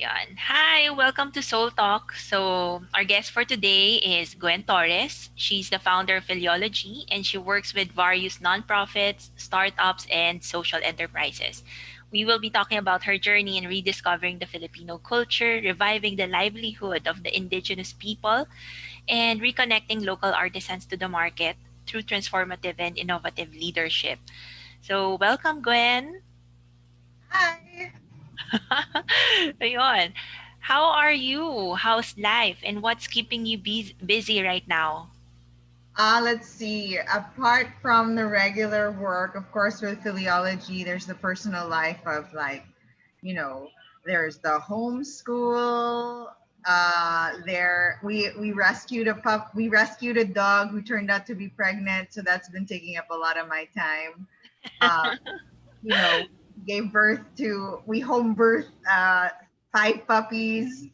Yan. Hi, welcome to Soul Talk. So, our guest for today is Gwen Torres. She's the founder of Filiology and she works with various nonprofits, startups, and social enterprises. We will be talking about her journey in rediscovering the Filipino culture, reviving the livelihood of the indigenous people, and reconnecting local artisans to the market through transformative and innovative leadership. So, welcome, Gwen. Hi. Ayun. How are you? How's life? And what's keeping you busy right now? Let's see. Apart from the regular work, of course, with Filiology, there's the personal life of like, you know, there's the homeschool. We rescued a pup. We rescued a dog who turned out to be pregnant, so that's been taking up a lot of my time. Uh, you know, gave birth to we home birth five puppies.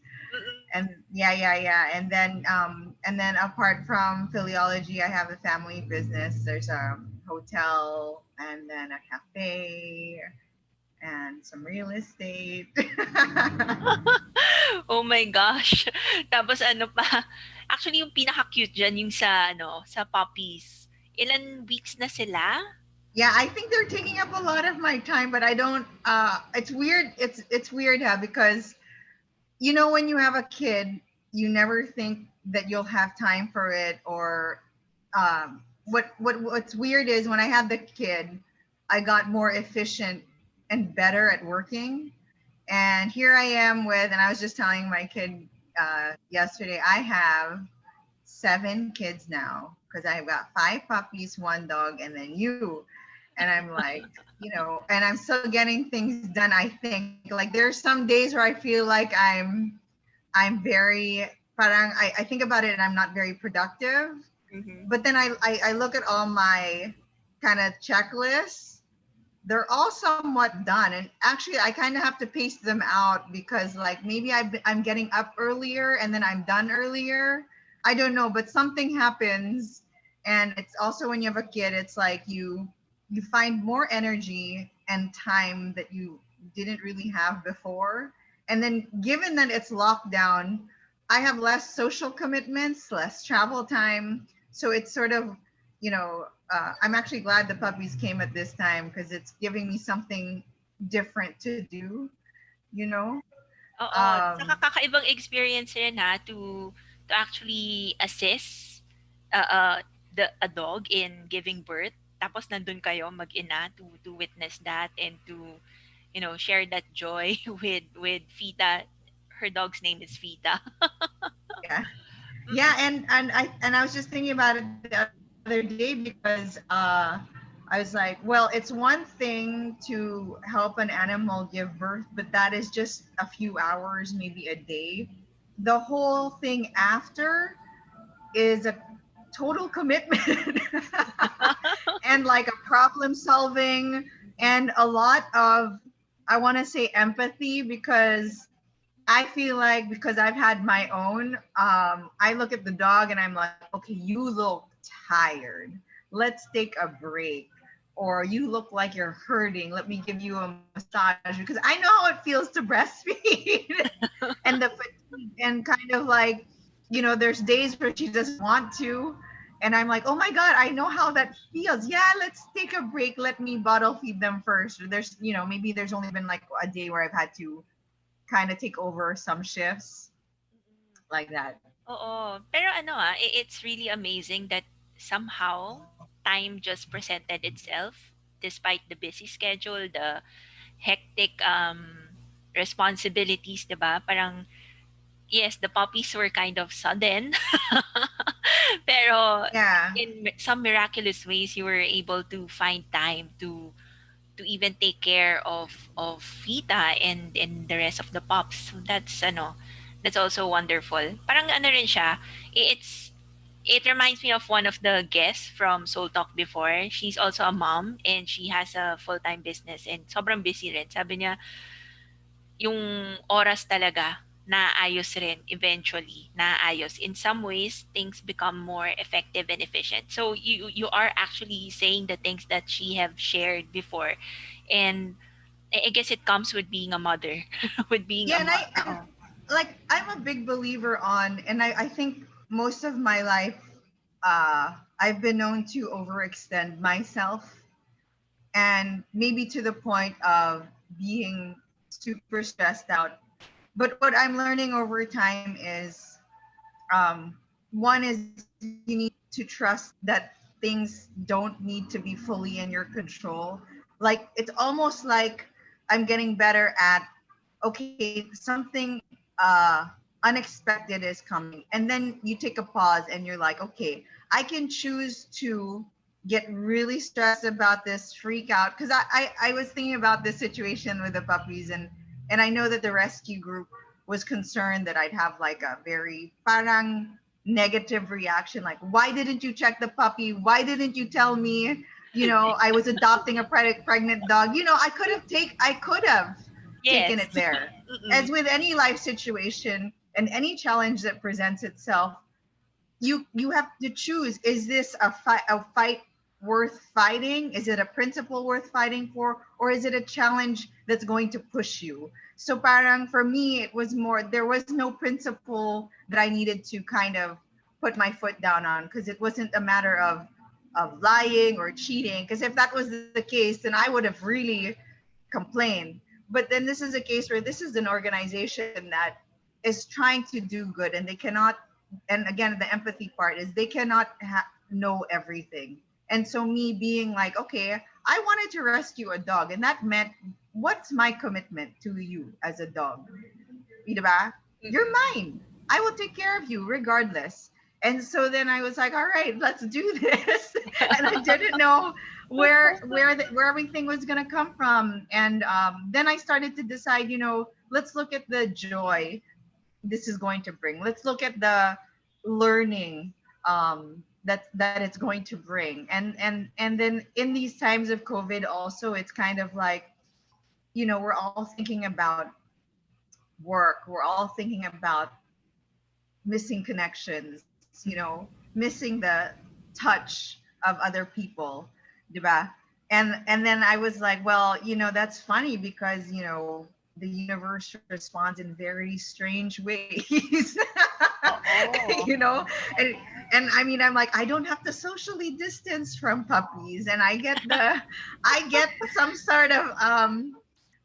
And yeah, and then apart from Filiology, I have a family business. There's a hotel and then a cafe and some real estate. Oh my gosh. Tapos ano pa? Actually, yung pinaka-cute dyan, yung sa puppies. Ilan weeks na sila? Yeah, I think they're taking up a lot of my time, but I don't it's weird. It's weird, because when you have a kid, you never think that you'll have time for it. Or what's weird is when I had the kid, I got more efficient and better at working. And here I am and I was just telling my kid yesterday, I have 7 kids now because I've got 5 puppies, 1 dog, and then you. And I'm like, and I'm still getting things done. I think like there's some days where I feel like I'm very I think about it and I'm not very productive. Mm-hmm. But then I look at all my kind of checklists. They're all somewhat done, and actually I kind of have to pace them out because like maybe I'm getting up earlier and then I'm done earlier. I don't know, but something happens. And it's also when you have a kid, it's like you find more energy and time that you didn't really have before. And then given that it's lockdown, I have less social commitments, less travel time. So it's sort of, I'm actually glad the puppies came at this time because it's giving me something different to do, you know? Oo. Saka Um, kakaibang experience rin to actually assist uh, uh, a dog in giving birth. Tapos nandun kayo mag-ina to witness that and to share that joy with Fita. Her dog's name is Fita. yeah. Yeah, Mm-mm. and I was just thinking about it the other day because I was like, well, it's one thing to help an animal give birth, but that is just a few hours, maybe a day. The whole thing after is a total commitment and like a problem solving and a lot of, I want to say, empathy, because I feel like because I've had my own, I look at the dog and I'm like, okay, you look tired. Let's take a break. Or you look like you're hurting. Let me give you a massage because I know how it feels to breastfeed and the fatigue and kind of like, there's days where she doesn't want to. And I'm like, oh my God, I know how that feels. Yeah, let's take a break. Let me bottle feed them first. Maybe there's only been like a day where I've had to kind of take over some shifts like that. Oo. Pero it's really amazing that somehow time just presented itself despite the busy schedule, the hectic responsibilities, 'di ba? Parang yes, the puppies were kind of sudden. Pero Yeah. in some miraculous ways you were able to find time to even take care of Vita and the rest of the pups. So that's also wonderful. Parang ano rin siya, it reminds me of one of the guests from Soul Talk before. She's also a mom and she has a full-time business and sobrang busy rin. Sabi niya, yung oras talaga naayos rin eventually, naayos. In some ways, things become more effective and efficient. So you are actually saying the things that she have shared before. And I guess it comes with being a mother, with being a Yeah, and mom. I and like I'm a big believer on, and I think most of my life, I've been known to overextend myself, and maybe to the point of being super stressed out. But what I'm learning over time is, one is you need to trust that things don't need to be fully in your control. Like it's almost like I'm getting better at, okay, something unexpected is coming, and then you take a pause and you're like, okay, I can choose to get really stressed about this, freak out, because I was thinking about this situation with the puppies, and I know that the rescue group was concerned that I'd have like a very parang negative reaction, like, why didn't you check the puppy, why didn't you tell me, I was adopting a pregnant dog. I could have taken Yes. it there. Mm-mm. As with any life situation and any challenge that presents itself, you have to choose: is this a fight worth fighting? Is it a principle worth fighting for, or is it a challenge that's going to push you? So parang for me, it was more, there was no principle that I needed to kind of put my foot down on, because it wasn't a matter of lying or cheating, because if that was the case, then I would have really complained. But then this is a case where this is an organization that is trying to do good, and they cannot, and again, the empathy part is they cannot know everything. And so me being like, okay, I wanted to rescue a dog, and that meant, what's my commitment to you as a dog? Diba? You're Mm-mm. mine. I will take care of you regardless. And so then I was like, all right, let's do this. And I didn't know where everything was gonna come from. And then I started to decide, let's look at the joy this is going to bring. Let's look at the learning, that it's going to bring. And then in these times of COVID, also, it's kind of like, we're all thinking about work. We're all thinking about missing connections, missing the touch of other people, diba? And then I was like, well, that's funny, because the universe responds in very strange ways. Oo. you know and I mean, I'm like, I don't have to socially distance from puppies, and I get some sort of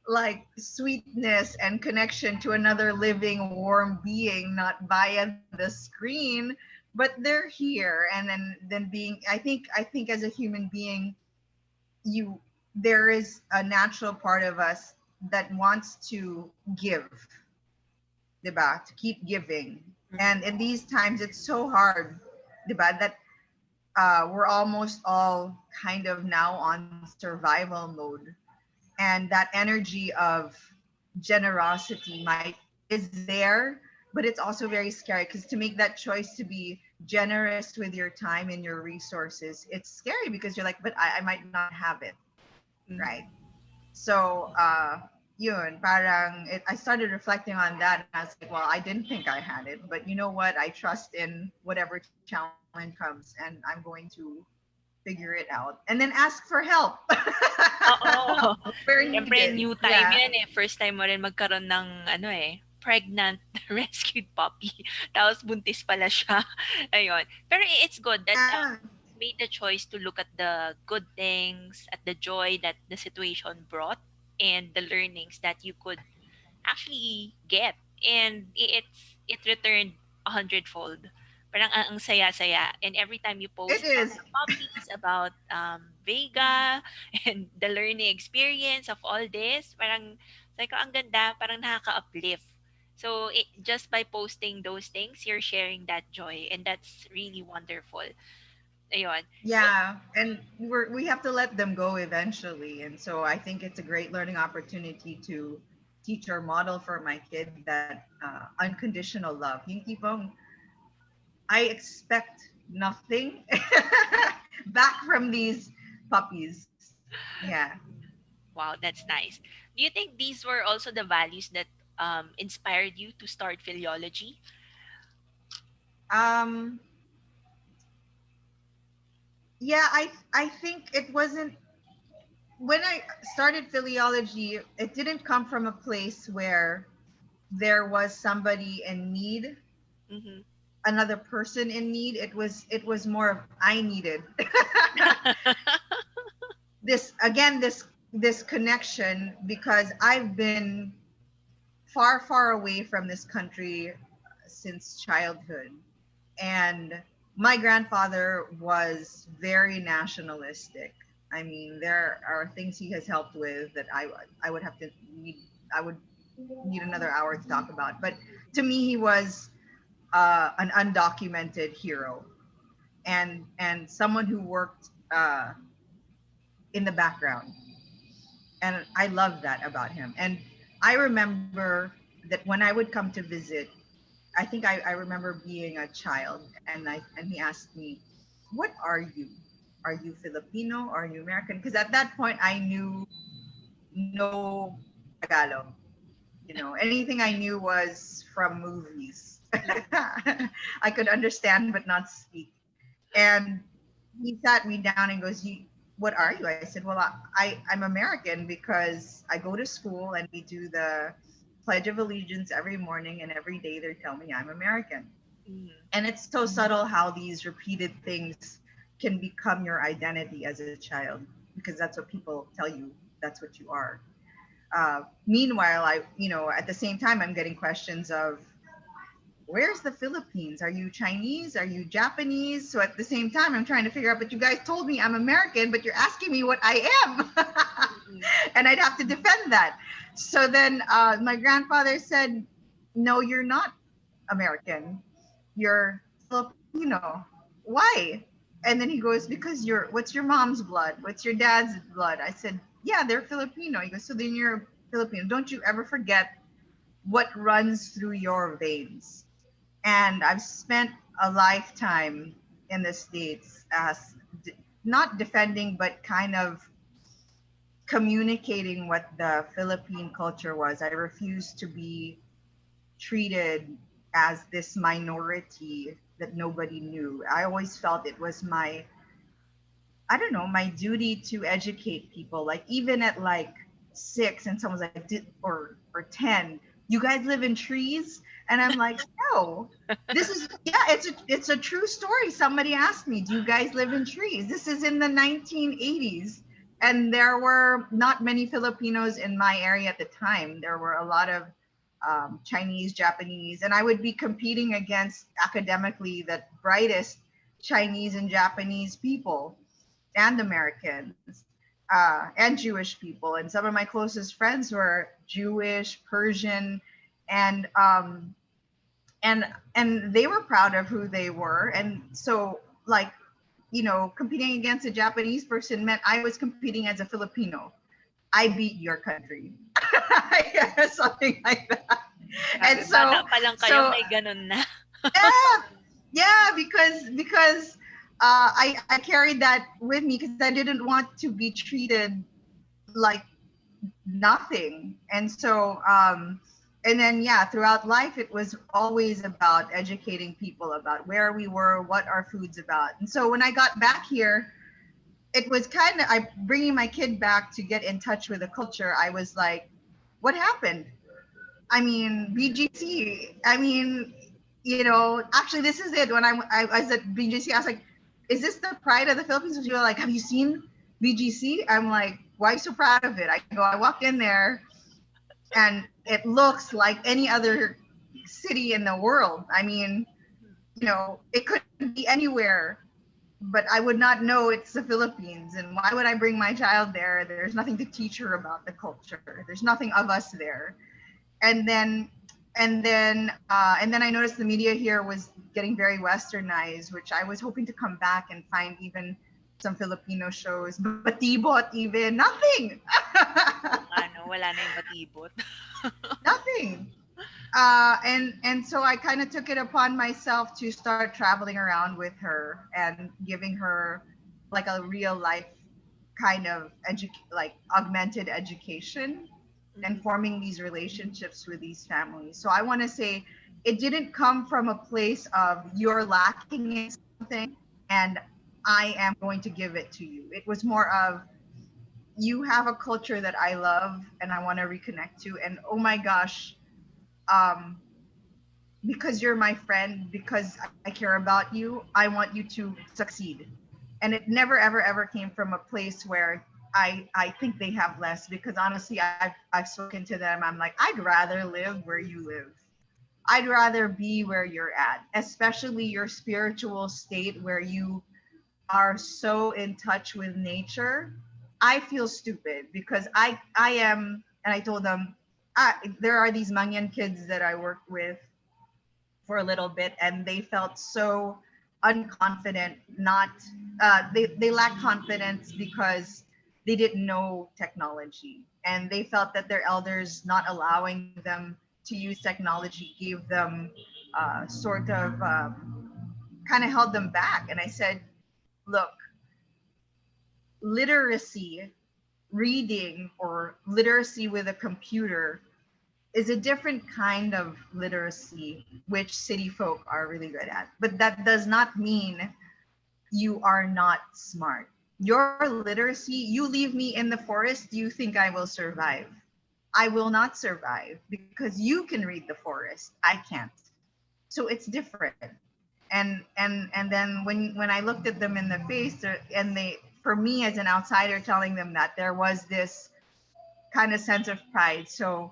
like sweetness and connection to another living warm being, not via the screen, but they're here. And then being, I think as a human being, you there is a natural part of us that wants to give, diba? To keep giving. And in these times, it's so hard, diba? That we're almost all kind of now on survival mode, and that energy of generosity might is there, but it's also very scary, because to make that choice to be generous with your time and your resources, it's scary, because you're like, but I might not have it, right? Mhm. So yun, parang I started reflecting on that, and I was like, well, I didn't think I had it, but you know what, I trust in whatever challenge comes, and I'm going to figure it out, and then ask for help Oo. where needed. Siyempre new Yeah. time 'yan, eh, first time mo rin magkaroon ng ano, eh, pregnant rescued puppy tapos buntis pala siya, ayun. Pero it's good that, Yeah. you made the choice to look at the good things, at the joy that the situation brought, and the learnings that you could actually get, and it returned a hundredfold. Parang ang saya-saya, and every time you It post about is. the puppies, about Vega, and the learning experience of all this, parang sabi ko, ang ganda, parang nakaka-uplift. So just by posting those things, you're sharing that joy, and that's really wonderful. Ayun. Well, Yeah, and we have to let them go eventually, and so I think it's a great learning opportunity to teach or model for my kid that unconditional love. Yung tipong, I expect nothing back from these puppies. Yeah. wow, that's nice. Do you think these were also the values that inspired you to start Filiology? Um. Yeah. I think it wasn't. when I started Filiology, it didn't come from a place where there was somebody in need, Mm-hmm. another person in need. It was more of I needed this again, this connection, because I've been far away from this country since childhood. And my grandfather was very nationalistic. I mean, there are things he has helped with that I would have to need I would need another hour to talk about. But to me, he was an undocumented hero, and someone who worked in the background, and I love that about him. And I remember that when I would come to visit, I think I remember being a child, and he asked me, "What are you? Are you Filipino? Or are you American?" Because at that point I knew no Tagalog. Anything I knew was from movies. I could understand but not speak. And he sat me down and goes, "What are you?" I said, "Well, I'm American because I go to school and we do the Pledge of Allegiance every morning, and every day they tell me I'm American." Mm-hmm. And it's so subtle how these repeated things can become your identity as a child, because that's what people tell you, that's what you are. Meanwhile, at the same time, I'm getting questions of, where's the Philippines? Are you Chinese? Are you Japanese? So at the same time, I'm trying to figure out, but you guys told me I'm American, but you're asking me what I am. And I'd have to defend that. So then my grandfather said, "No, you're not American. You're Filipino. Why?" And then he goes, "Because what's your mom's blood? What's your dad's blood?" I said, "Yeah, they're Filipino." He goes, "So then you're Filipino. Don't you ever forget what runs through your veins." And I've spent a lifetime in the States as not defending, but kind of communicating what the Philippine culture was. I refused to be treated as this minority that nobody knew. I always felt it was I don't know, my duty to educate people. Like even at like 6, and someone's like, or 10, "You guys live in trees?" And I'm like, "No, this is yeah, it's a true story." Somebody asked me, "Do you guys live in trees?" This is in the 1980s, and there were not many Filipinos in my area at the time. There were a lot of Chinese, Japanese, and I would be competing against academically the brightest Chinese and Japanese people, and Americans, and Jewish people. And some of my closest friends were Jewish, Persian, and and and they were proud of who they were. And so, like, competing against a Japanese person meant I was competing as a Filipino. I beat your country. Yeah, something like that. Grabe, And bata so, pa lang kayo, so may ganun na. yeah, yeah, because I carried that with me because I didn't want to be treated like nothing. And so and then yeah, throughout life it was always about educating people about where we were, what our food's about. And so when I got back here, it was kind of, I bringing my kid back to get in touch with the culture. I was like, what happened? I mean, BGC. I mean, actually, this is it. When I was at BGC, I was like, "Is this the pride of the Philippines?" And she was like, "Have you seen BGC?" I'm like, "Why are you so proud of it?" I walk in there, and it looks like any other city in the world. I mean, it could be anywhere, but I would not know it's the Philippines. And why would I bring my child there? There's nothing to teach her about the culture. There's nothing of us there. And then and then I noticed the media here was getting very westernized, which I was hoping to come back and find even some Filipino shows, batibot, even nothing. Oo nga 'no, wala na yung batibot. Nothing. And so I kind of took it upon myself to start traveling around with her and giving her like a real life kind of like augmented education, and Mhm. forming these relationships with these families. So I want to say it didn't come from a place of you're lacking in something and I am going to give it to you. It was more of you have a culture that I love and I want to reconnect to. And oh my gosh, um, because you're my friend, because I care about you, I want you to succeed. And it never, ever, ever came from a place where I think they have less, because honestly, I've spoken to them. I'm like, I'd rather live where you live. I'd rather be where you're at, especially your spiritual state where you are so in touch with nature. I feel stupid because I am, and I told them, there are these Mangyan kids that I work with for a little bit, and they felt so unconfident. Not they lack confidence because they didn't know technology, and they felt that their elders not allowing them to use technology gave them sort of kind of held them back. And I said, look, literacy, reading or literacy with a computer is a different kind of literacy which city folk are really good at. But that does not mean you are not smart. Your literacy, you leave me in the forest, you think I will survive. I will not survive because you can read the forest. I can't. So it's different. And then when I looked at them in the face, and they, for me as an outsider, telling them that, there was this kind of sense of pride. So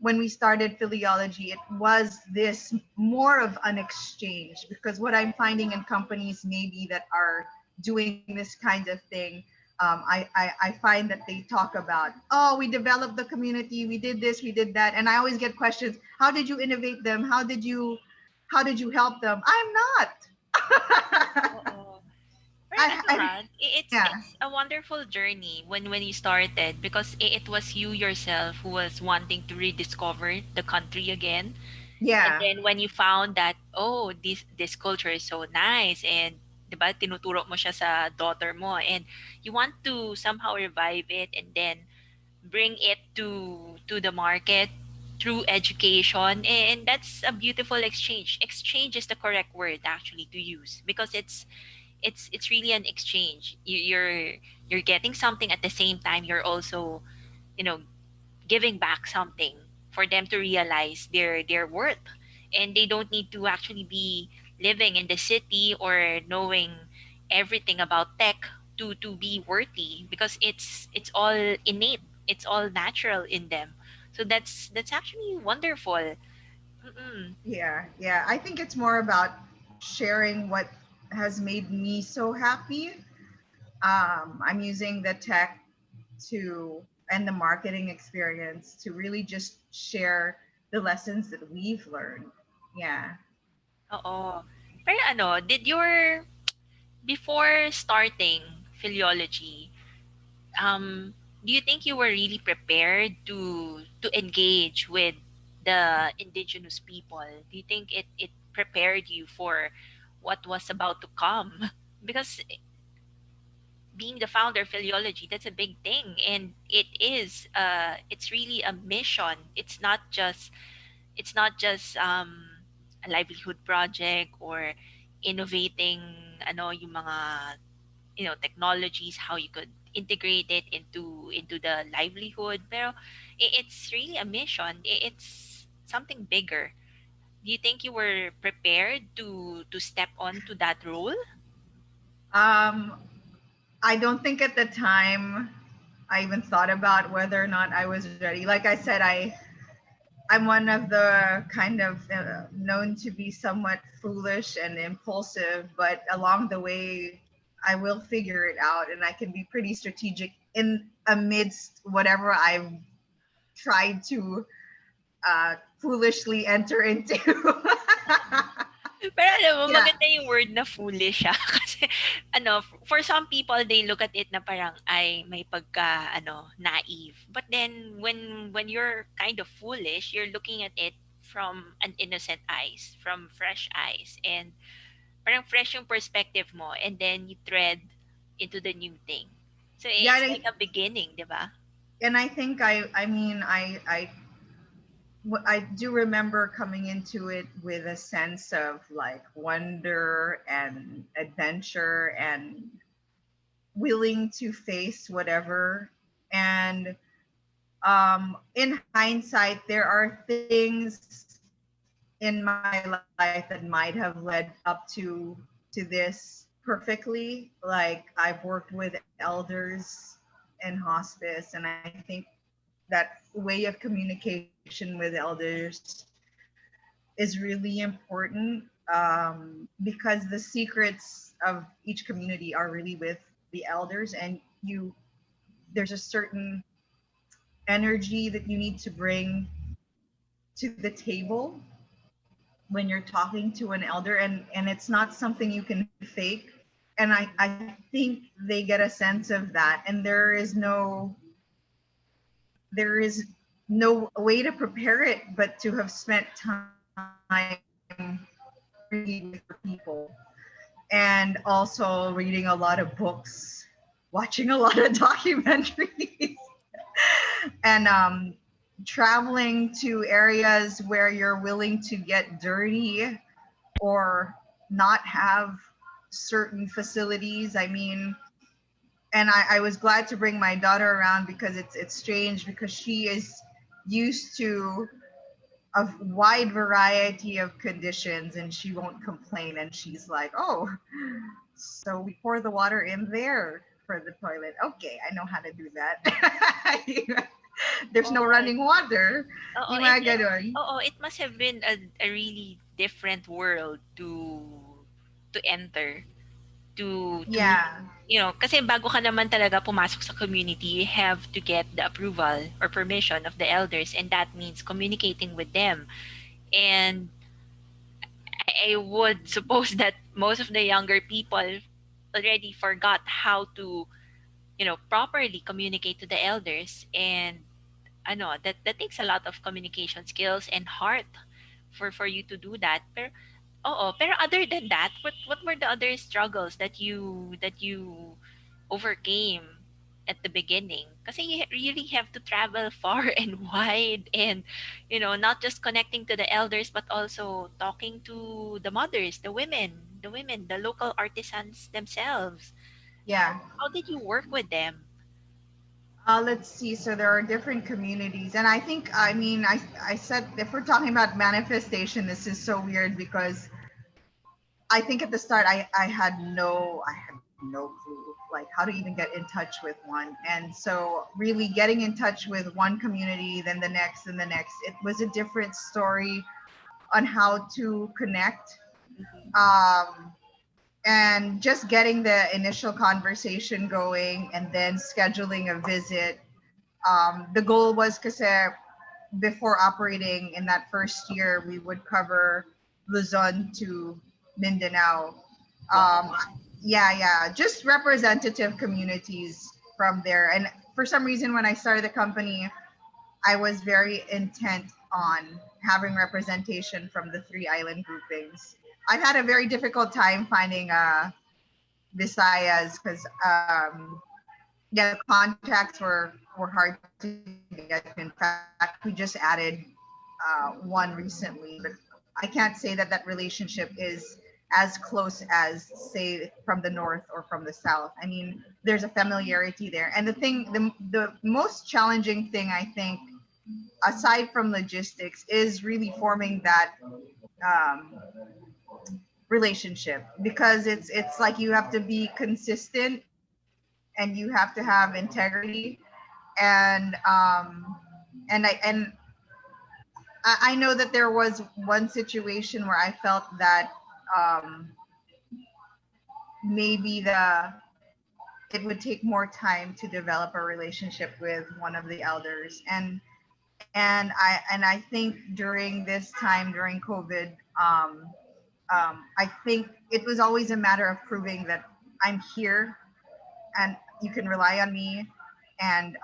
when we started Filiology, it was this more of an exchange, because what I'm finding in companies maybe that are doing this kind of thing, I find that they talk about, oh, we developed the community, we did this, we did that, and I always get questions: how did you innovate them? How did you help them? I'm not. Oo. Pero ano I ha, yeah, it's a wonderful journey when you started, because it was you yourself who was wanting to rediscover the country again. And yeah, then when you found that, oh, this culture is so nice, and 'di ba, tinuturo mo siya sa daughter mo, and you want to somehow revive it and then bring it to the market through education. And that's a beautiful exchange. Exchange is the correct word actually to use, because it's really an exchange. You're getting something, at the same time you're also, you know, giving back something for them to realize their worth. And they don't need to actually be living in the city or knowing everything about tech to be worthy, because it's all innate, it's all natural in them. So that's actually wonderful. Mm-mm. yeah. I think it's more about sharing what has made me so happy. I'm using the tech to, and the marketing experience, to really just share the lessons that we've learned. Yeah. Oo. Pero ano, did your, before starting Philology, do you think you were really prepared to engage with the indigenous people? Do you think it prepared you for what was about to come? Because being the founder of Filiology, that's a big thing, and it's really a mission. It's not just a livelihood project, or innovating ano yung mga, technologies, how you could integrate it into the livelihood. Pero it's really a mission. It's something bigger. Do you think you were prepared to step on to that role? Um, I don't think at the time I even thought about whether or not I was ready. Like I said, I'm one of the kind of known to be somewhat foolish and impulsive, but along the way, I will figure it out, and I can be pretty strategic in amidst whatever I've tried to foolishly enter into. Pero alam mo, Yeah, maganda yung word na foolish siya. Kasi, for some people, they look at it na parang, ay, may pagka, naive. But then, when you're kind of foolish, you're looking at it from an innocent eyes, from fresh eyes. And parang fresh yung perspective mo. And then, you tread into the new thing. So, yeah, it's like a beginning, di ba? and I think I mean I do remember coming into it with a sense of like wonder and adventure, and willing to face whatever. And in hindsight, there are things in my life that might have led up to this perfectly. Like I've worked with elders in hospice, and I think that way of communication with elders is really important, because the secrets of each community are really with the elders, and there's a certain energy that you need to bring to the table when you're talking to an elder, and it's not something you can fake. And I think they get a sense of that, and there is no way to prepare it but to have spent time really with your people, and also reading a lot of books, watching a lot of documentaries, and traveling to areas where you're willing to get dirty or not have certain facilities. I mean, and I was glad to bring my daughter around, because it's strange, because she is used to a wide variety of conditions, and she won't complain, and she's like, oh, so we pour the water in there for the toilet. Okay, I know how to do that. There's no Oh, running water. oh, Yung mga ganon. it must have been a really different world to enter, to Yeah, kasi bago ka naman talaga pumasok sa community, you have to get the approval or permission of the elders, and that means communicating with them. And I would suppose that most of the younger people already forgot how to, properly communicate to the elders. And that takes a lot of communication skills and heart for you to do that. Pero other than that, what were the other struggles that you overcame at the beginning? Kasi you really have to travel far and wide, and not just connecting to the elders, but also talking to the mothers, the women, the local artisans themselves. yeah. How did you work with them? Let's see. So there are different communities, and I think, I mean, I said, if we're talking about manifestation, this is so weird, because I think at the start I had no clue, like, how to even get in touch with one. And so really getting in touch with one community, then the next and the next, it was a different story on how to connect. Mm-hmm. Um, and just getting the initial conversation going, and then scheduling a visit. The goal was, because before operating in that first year, we would cover Luzon to Mindanao. Um, Wow. yeah, just representative communities from there. And for some reason, when I started the company, I was very intent on having representation from the three island groupings. I've had a very difficult time finding Visayas, because yeah, the contacts were hard to get. In fact, we just added one recently, but I can't say that that relationship is as close as, say, from the north or from the south. I mean, there's a familiarity there. And the most challenging thing, I think, aside from logistics, is really forming that um, relationship, because it's like you have to be consistent, and you have to have integrity. And I know that there was one situation where I felt that um, maybe the it would take more time to develop a relationship with one of the elders. And I think during this time, during COVID, I think it was always a matter of proving that I'm here, and you can rely on me. And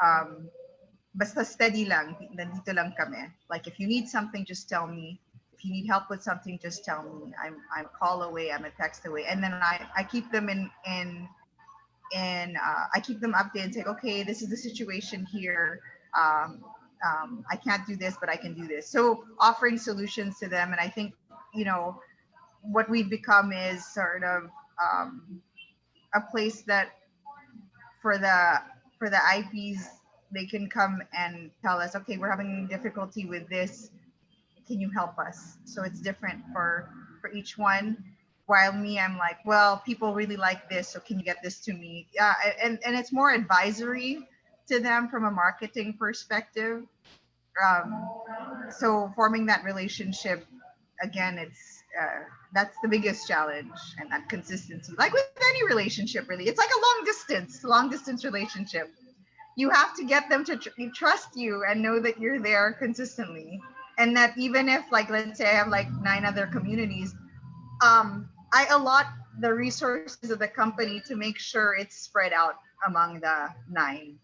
basta steady lang, nandito lang kami. Like, if you need something, just tell me. If you need help with something, just tell me. I'm a call away, I'm a text away. And then I keep them I keep them updated, say, okay, this is the situation here. Um, I can't do this, but I can do this. So offering solutions to them. And I think, what we've become is sort of a place that for the IPs, they can come and tell us, okay, we're having difficulty with this. Can you help us? So it's different for each one. While me, I'm like, well, people really like this, so can you get this to me? Yeah, and it's more advisory to them from a marketing perspective. Um, so forming that relationship again, it's that's the biggest challenge, and that consistency. Like with any relationship, really, it's like a long distance relationship. You have to get them to trust you and know that you're there consistently, and that even if, like, let's say I have like 9 other communities, I allot the resources of the company to make sure it's spread out among the 9,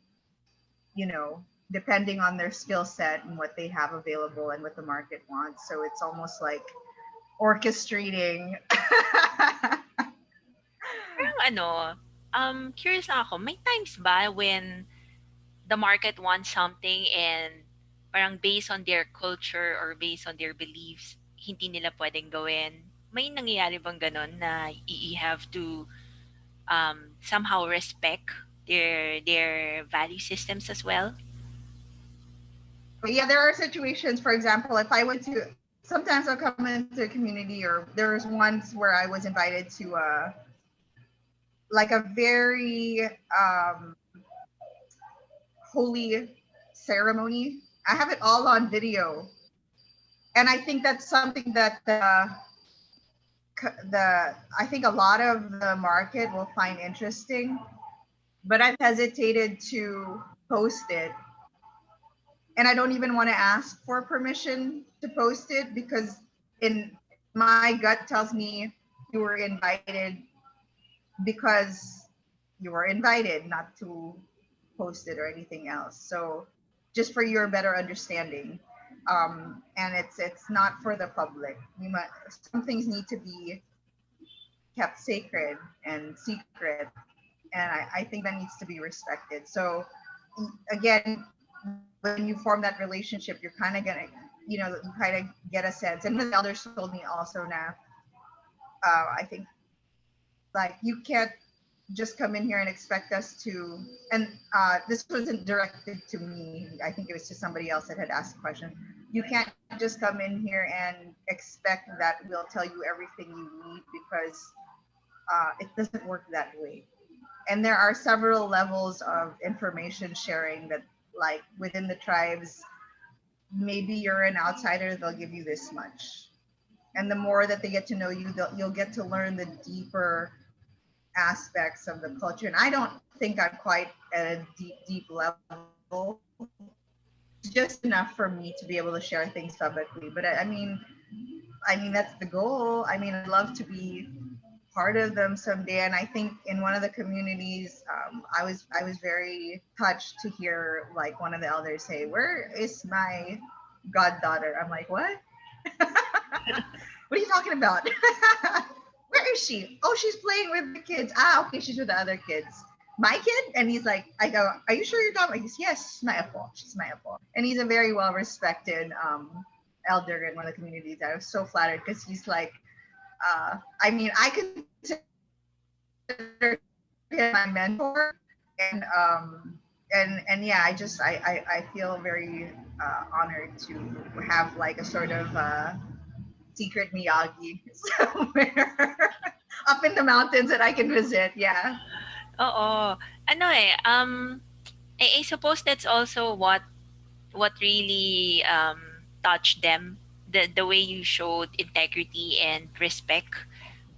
you know, depending on their skill set and what they have available and what the market wants. So it's almost like orchestrating. Parang ano, curious lang ako, may times ba when the market wants something and parang based on their culture or based on their beliefs, hindi nila pwedeng gawin? May nangyayari bang ganon na you have to somehow respect their value systems as well? Yeah, there are situations, for example, if I went to, sometimes I'll come into a community, or there was once where I was invited to like a very holy ceremony. I have it all on video, and I think that's something that the I think a lot of the market will find interesting, but I've hesitated to post it, and I don't even want to ask for permission to post it because in my gut tells me you were invited because you were invited, not to post it or anything else. So just for your better understanding, and it's not for the public. Some things need to be kept sacred and secret, and I think that needs to be respected. So again, when you form that relationship, you're kind of gonna, you kind of get a sense. And one of the elders told me also now, I think, like, you can't just come in here and expect us to, and this wasn't directed to me, I think it was to somebody else that had asked a question. You can't just come in here and expect that we'll tell you everything you need, because it doesn't work that way. And there are several levels of information sharing that, like, within the tribes, maybe you're an outsider, they'll give you this much, and the more that they get to know you, you'll get to learn the deeper aspects of the culture. And I don't think I'm quite at a deep level. It's just enough for me to be able to share things publicly. But I mean that's the goal. I mean, I'd love to be part of them someday. And I think in one of the communities, I was very touched to hear, like, one of the elders say, "Where is my goddaughter?" I'm like, "What? What are you talking about?" "Where is she?" "Oh, she's playing with the kids." "Ah, okay, she's with the other kids." "My kid?" And he's like, I go, "Are you sure you're talking?" He goes, "Yes, she's my apple. She's my apple." And he's a very well respected elder in one of the communities. I was so flattered because he's like, I mean, I consider him my mentor, and and yeah, I feel very honored to have, like, a sort of secret Miyagi somewhere up in the mountains that I can visit. Yeah. Oo. Ano I suppose that's also what really touched them, the way you showed integrity and respect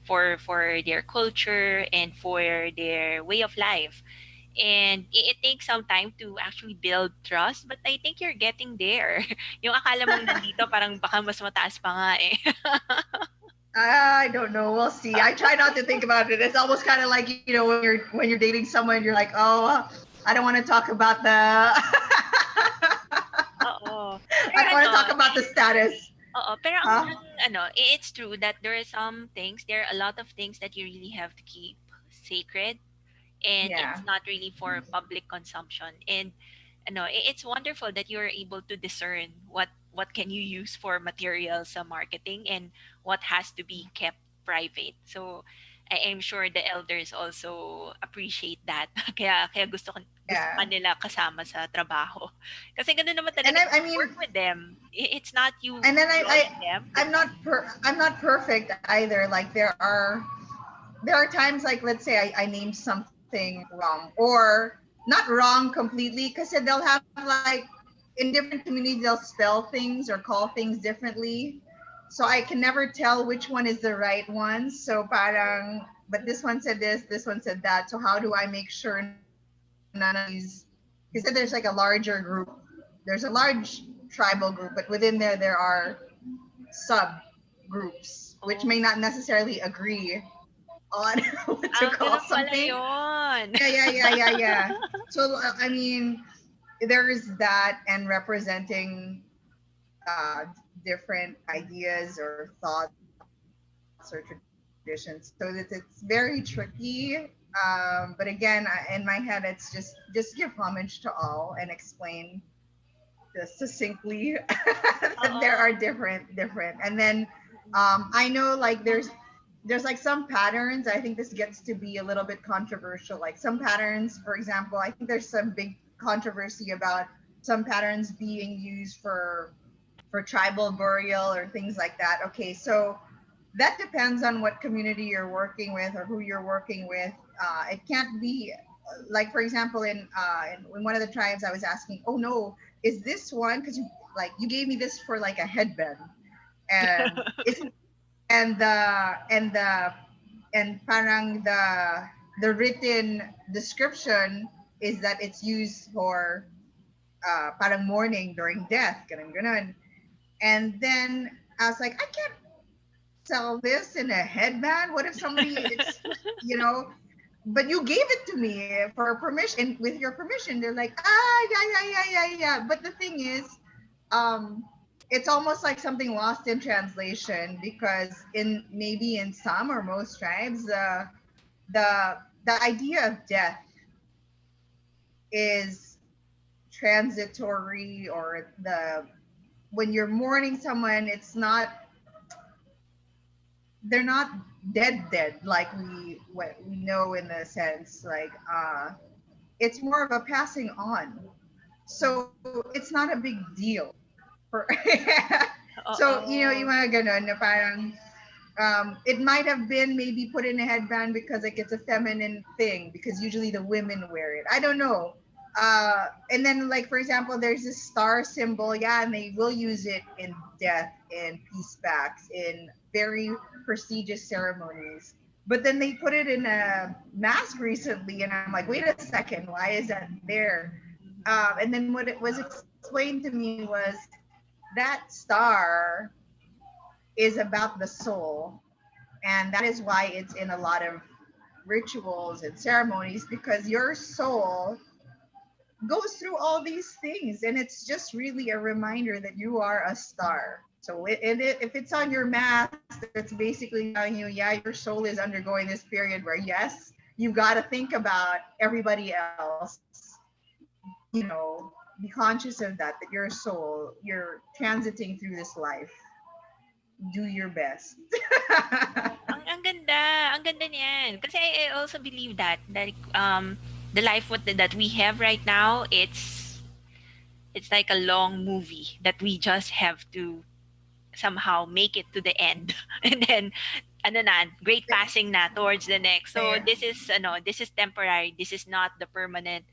for their culture and for their way of life. And it takes some time to actually build trust, but I think you're getting there. Yung akala mong nandito, parang baka mas mataas pa nga eh. I don't know. We'll see. I try not to think about it. It's almost kind of like, when you're dating someone, you're like, oh, I don't want to talk about the. Oo. Pero I don't want to ano, talk about the status. oo, pero Huh? it's true that there are some things, there are a lot of things that you really have to keep sacred, and Yeah. it's not really for public consumption. And it's wonderful that you're able to discern what can you use for materials marketing and what has to be kept private. So I am sure the elders also appreciate that. Kaya gusto ka Yeah. nila kasama sa trabaho. Kasi gano'n naman And talaga I to mean, work with them. It's not you and then drawing them. I'm not perfect either. Like there are times like let's say I named something wrong or not wrong completely because they'll have like in different communities they'll spell things or call things differently. So I can never tell which one is the right one. So parang but this one said this one said that. So how do I make sure none of these because then there's like a larger group. There's a large tribal group, but within there are subgroups which may not Oh, necessarily agree on what to call gano'n pala something. 'yun. Yeah. So I mean, there's that and representing uh, different ideas or thoughts or traditions. So that it's very tricky. But again, in my head, it's just give homage to all and explain succinctly that there are Oo. different. And then I know like there's like some patterns. I think this gets to be a little bit controversial. Like some patterns, for example, I think there's some big controversy about some patterns being used for tribal burial or things like that. Okay, so that depends on what community you're working with or who you're working with. It can't be like, for example, in one of the tribes, I was asking, "Oh no, is this one? Because you gave me this for like a headband, and isn't and and parang the written description is that it's used for parang mourning during death, ganun ganun." And then I was like, I can't sell this in a headband. What if somebody you know but you gave it to me for permission with your permission. They're like, yeah. But the thing is, um it's almost like something lost in translation because in maybe in some or most tribes the idea of death is transitory, or the when you're mourning someone, it's not they're not dead like what we know in the sense like it's more of a passing on. So it's not a big deal for so you Oo. mga ganun na parang it might have been maybe put in a headband because like it's a feminine thing because usually the women wear it. I don't know. And then like for example, there's this star symbol, yeah, and they will use it in death, in peace packs, in very prestigious ceremonies. But then they put it in a mask recently, and I'm like, wait a second, why is that there? And then what it was explained to me was that star is about the soul, and that is why it's in a lot of rituals and ceremonies because your soul goes through all these things, and it's just really a reminder that you are a star. So if it's on your mask, it's basically telling you, yeah, your soul is undergoing this period where yes, you got to think about everybody else. Be conscious of that your soul, you're transiting through this life. Do your best. Ang ganda, ang ganda niyan. Kasi I also believe that the life that we have right now, it's like a long movie that we just have to somehow make it to the end. And then ano na, great passing na towards the next. So Yeah. this is temporary. This is not the permanent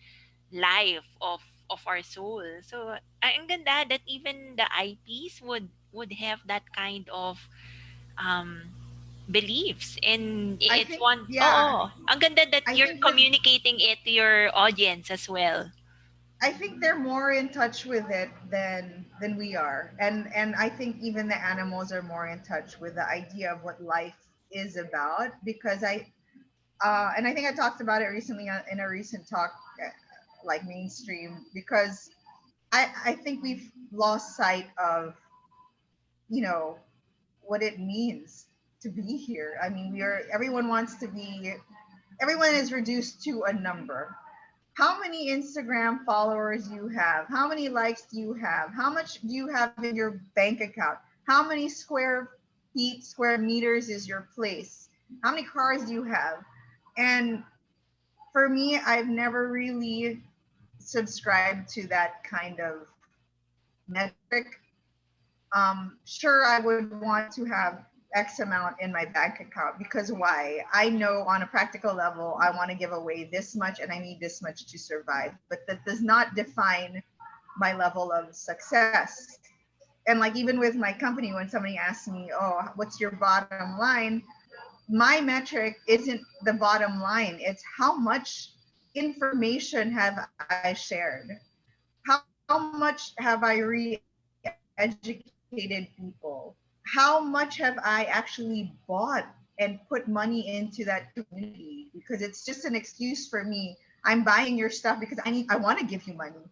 life of our soul. So ang ganda that even the IPs would have that kind of um beliefs, and I it's think, one, yeah, oh, ang ganda that I you're think that communicating it to your audience as well. I think they're more in touch with it than we are, and I think even the animals are more in touch with the idea of what life is about because and I think I talked about it recently in a recent talk, like mainstream, because I think we've lost sight of you know what it means to be here. I mean, everyone wants to be everyone is reduced to a number. How many Instagram followers you have, how many likes do you have, how much do you have in your bank account, how many square feet, square meters is your place. How many cars do you have? And for me, I've never really subscribed to that kind of metric. Sure, I would want to have X amount in my bank account because why? I know on a practical level, I want to give away this much and I need this much to survive. But that does not define my level of success. And like even with my company, when somebody asks me, "Oh, what's your bottom line?" My metric isn't the bottom line. It's how much information have I shared? How much have I re-educated people? How much have I actually bought and put money into that community? Because it's just an excuse for me. I'm buying your stuff because I want to give you money.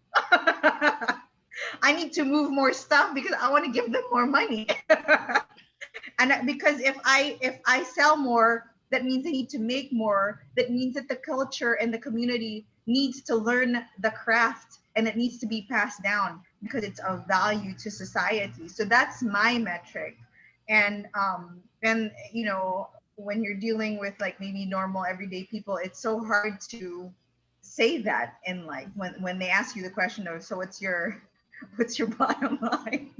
I need to move more stuff because I want to give them more money. And because if I sell more, that means I need to make more. That means that the culture and the community needs to learn the craft and it needs to be passed down because it's of value to society. So that's my metric. And when you're dealing with like maybe normal everyday people, it's so hard to say that in like when they ask you the question of, so what's your what's your bottom line?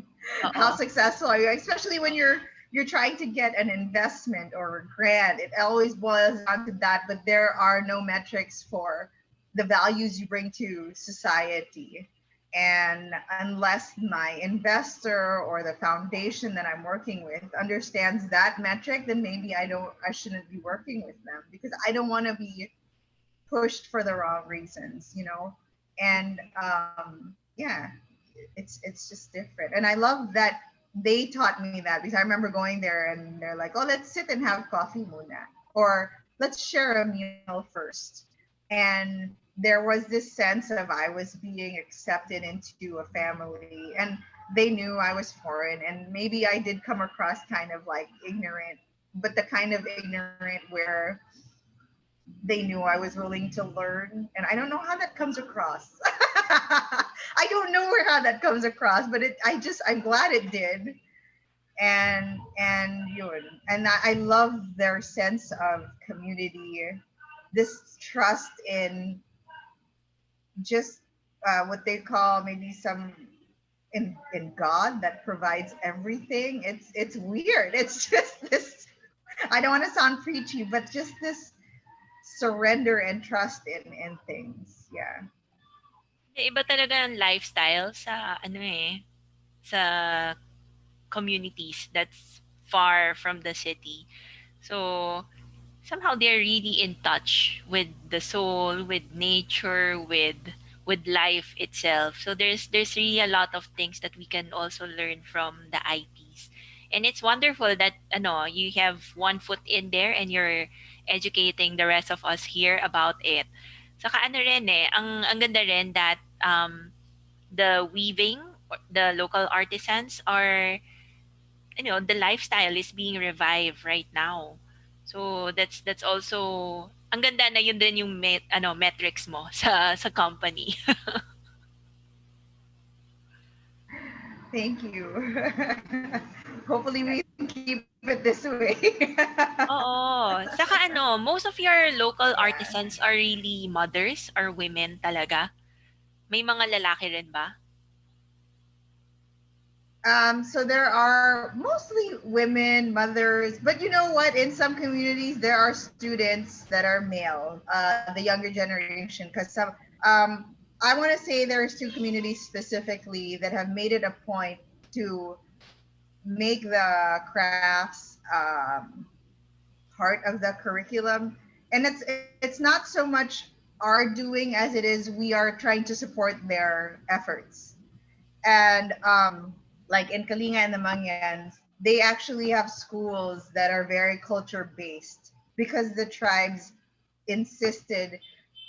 How Oo. successful are you? Especially when you're trying to get an investment or a grant. It always boils down to that, but there are no metrics for the values you bring to society. And unless my investor or the foundation that I'm working with understands that metric, then maybe I shouldn't be working with them because I don't want to be pushed for the wrong reasons, you know? And yeah, it's just different. And I love that they taught me that because I remember going there and they're like, "Oh, let's sit and have coffee muna," or "Let's share a meal first." And there was this sense of I was being accepted into a family, and they knew I was foreign, and maybe I did come across kind of like ignorant, but the kind of ignorant where they knew I was willing to learn, and I don't know how that comes across. I don't know where how that comes across, but I'm glad it did. And I love their sense of community, this trust in just what they call maybe some in God that provides everything. It's weird. It's just this. I don't want to sound preachy, but just this surrender and trust in things. Yeah. Iba talaga ang lifestyle sa ano sa communities that's far from the city. So somehow they're really in touch with the soul, with nature, with life itself. So there's really a lot of things that we can also learn from the IPs. And it's wonderful that you have one foot in there and you're educating the rest of us here about it. Saka ano rin ang ganda rin that the weaving, the local artisans are, the lifestyle is being revived right now. So that's also ang ganda na yun din yung metrics mo sa company. Thank you. Hopefully we can keep it this way. Oo. Saka most of your local Yeah. artisans are really mothers or women talaga? May mga lalaki rin ba? So there are mostly women, mothers, but you know what? In some communities, there are students that are male, the younger generation. Because I want to say there's two communities specifically that have made it a point to make the crafts part of the curriculum, and it's not so much our doing as it is we are trying to support their efforts. And like in Kalinga and the Mangyans, they actually have schools that are very culture based because the tribes insisted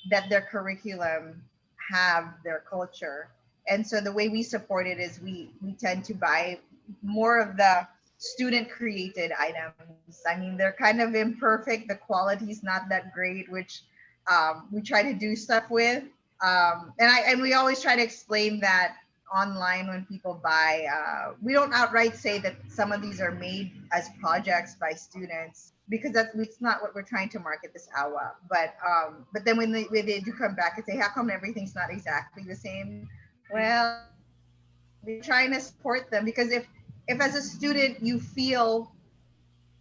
that their curriculum have their culture. And so the way we support it is we tend to buy more of the student created items. I mean, they're kind of imperfect. The quality is not that great, which we try to do stuff with. And we always try to explain that online when people buy. We don't outright say that some of these are made as projects by students because that's it's not what we're trying to market this awa. But then when they do come back and say, how come everything's not exactly the same? Well, we're trying to support them, because if as a student you feel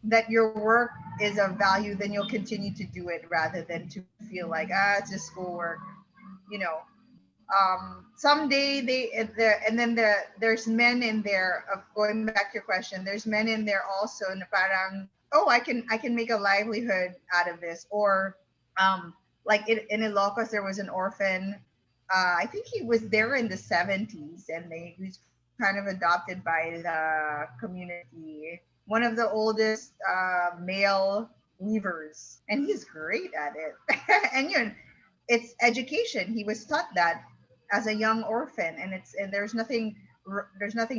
that your work is of value, then you'll continue to do it rather than to feel like, it's just schoolwork, you know. Someday and then there's men in there, of going back to your question, there's men in there also na parang, oh, I can make a livelihood out of this. Or like in Ilocos there was an orphan. I think he was there in the 70s, and he was kind of adopted by the community. One of the oldest male weavers, and he's great at it. And it's education. He was taught that as a young orphan, and there's nothing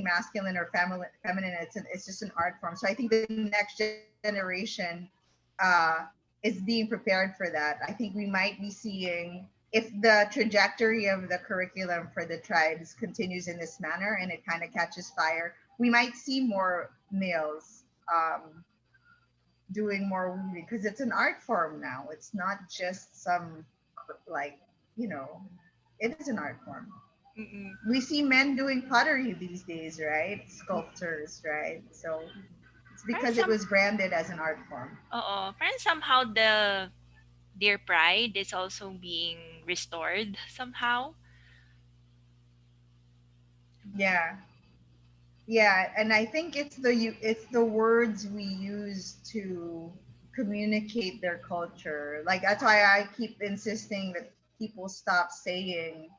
masculine or feminine. It's just an art form. So I think the next generation uh, is being prepared for that. I think we might be seeing, if the trajectory of the curriculum for the tribes continues in this manner and it kind of catches fire, we might see more males doing more weaving, because it's an art form now. It's not just some, like, you know, it is an art form. Mm-mm. We see men doing pottery these days, right? Sculptors, right? So it's Parang because it some, was branded as an art form. parang somehow their pride is also being restored somehow. Yeah. Yeah, and I think it's the words we use to communicate their culture. Like, that's why I keep insisting that people stop saying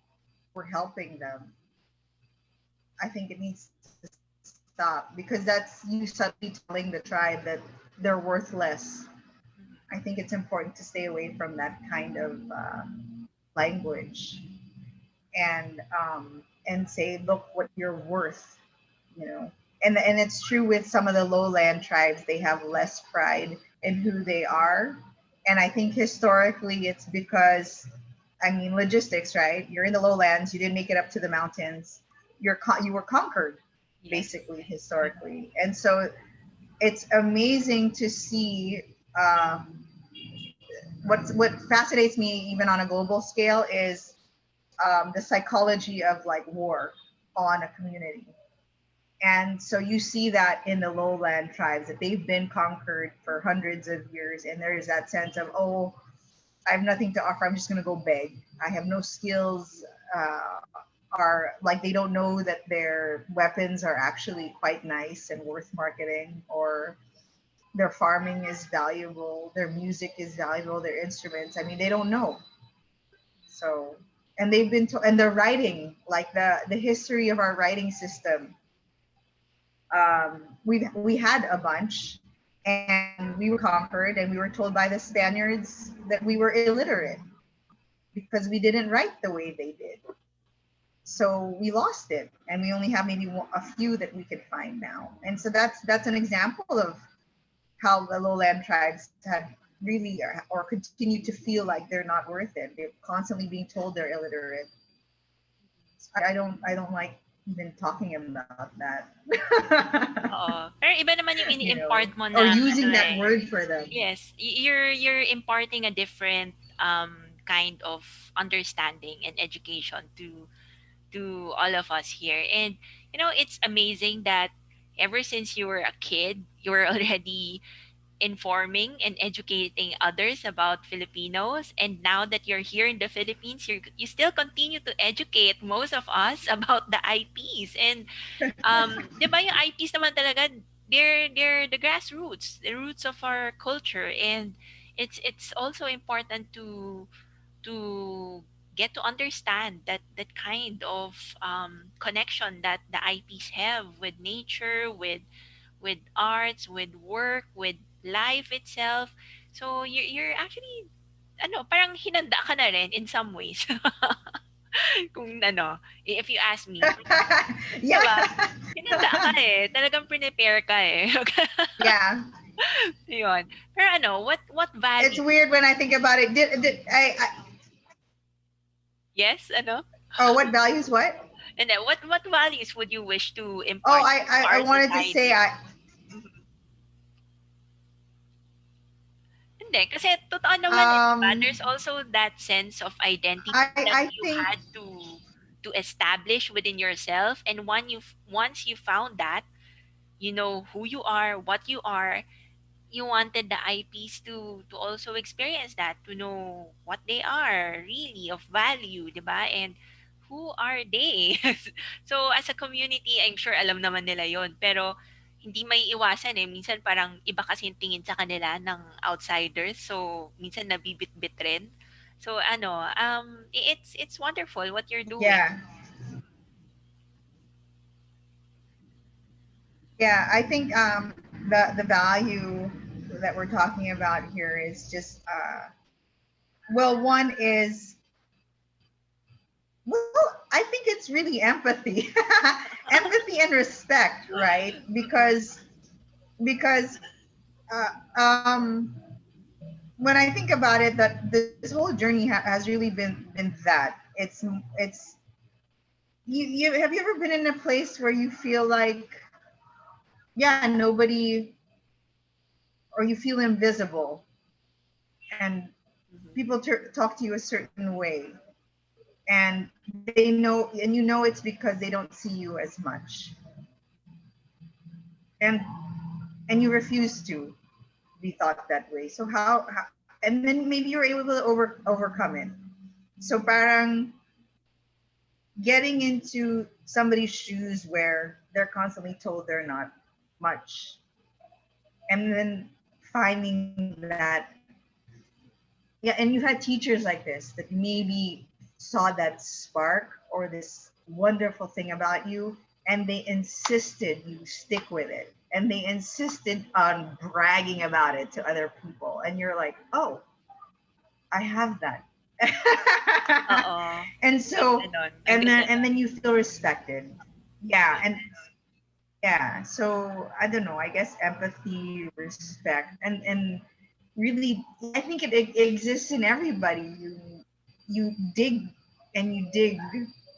we're helping them. I think it needs to stop, because that's you subtly telling the tribe that they're worthless. I think it's important to stay away from that kind of language, and say, look what you're worth, you know. And it's true with some of the lowland tribes. They have less pride in who they are, and I think historically it's because, I mean, logistics, right? You're in the lowlands, you didn't make it up to the mountains, you were conquered, Yes. basically, historically. And so it's amazing to see. What fascinates me, even on a global scale, is the psychology of, like, war on a community. And so you see that in the lowland tribes, that they've been conquered for hundreds of years, and there's that sense of, oh, I have nothing to offer, I'm just going to go beg, I have no skills. Are like, they don't know that their weapons are actually quite nice and worth marketing, or their farming is valuable, their music is valuable, their instruments, I mean, they don't know. So, and they've been to, and their writing, like the history of our writing system, we had a bunch, and we were conquered, and we were told by the Spaniards that we were illiterate because we didn't write the way they did. So we lost it, and we only have maybe a few that we could find now. And so that's an example of how the lowland tribes had really, or continue to feel like they're not worth it. They're constantly being told they're illiterate. So I don't like even talking about that. Oo. Pero iba naman yung You know, ini-impart mo or na ano using that eh. word for them. Yes, you're imparting a different kind of understanding and education to all of us here. And it's amazing that ever since you were a kid, you were already informing and educating others about Filipinos, and now that you're here in the Philippines, you still continue to educate most of us about the IPs. And 'di ba yung IPs naman talaga, they're the grassroots, the roots of our culture. And it's also important to get to understand that kind of connection that the IPs have with nature, with arts, with work, with life itself. So you're actually parang hinanda ka na rin in some ways. Kung if you ask me, Yeah. 'di ba? Hinanda ka eh. Talagang prepare ka eh. Yeah. Yun. Pero what It's value? weird when I think about it. Yes, Oh, what values? What? And then what values would you wish to Oh, impart to I our wanted to say, society? I Mhm. Hindi, kasi totoo naman eh, di ba? There's also that sense of identity that I you think had to establish within yourself, and once you found that, you know who you are, what you are, you wanted the IPs to also experience that, to know what they are really of value, 'di ba? And who are they? So as a community, I'm sure alam naman nila 'yon, pero hindi may iwasan eh. Minsan parang iba kasi yung tingin sa kanila ng outsiders. So minsan nabibitbit rin. So ano, it's wonderful what you're doing. yeah, yeah. I think the value that we're talking about here is just well, one is, well, I think it's really empathy, empathy and respect, right? Mm-mm. Because when I think about it, that this whole journey has really been that. It's you have you ever been in a place where you feel like, yeah, nobody, or you feel invisible, and Mhm. people talk to you a certain way, and they know, and you know it's because they don't see you as much, and you refuse to be thought that way. So how and then maybe you're able to overcome it. So parang getting into somebody's shoes where they're constantly told they're not much, and then finding that, yeah, and you had teachers like this that maybe saw that spark or this wonderful thing about you, and they insisted you stick with it, and they insisted on bragging about it to other people, and you're like, oh, I have that. Oo. And May so, gano'n. Ang ganda and nun. then you feel respected. Yeah, and Yes. yeah, so I don't know, I guess empathy, respect, and really, I think it exists in everybody. You dig, and you dig,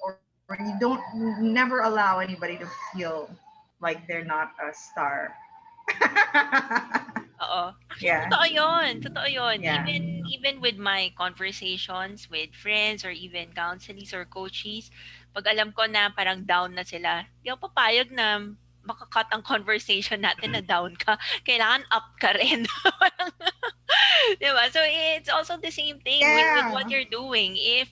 or you don't never allow anybody to feel like they're not a star. Oo. Actually, Yeah, totoo yun. Totoo yun. yeah. Even with my conversations with friends or even counselors or coaches, pag alam ko na parang down na sila, di ako papayag na makakat ang conversation natin na down ka. Kailangan up ka rin. Diba? So it's also the same thing with what Yeah. you're doing. If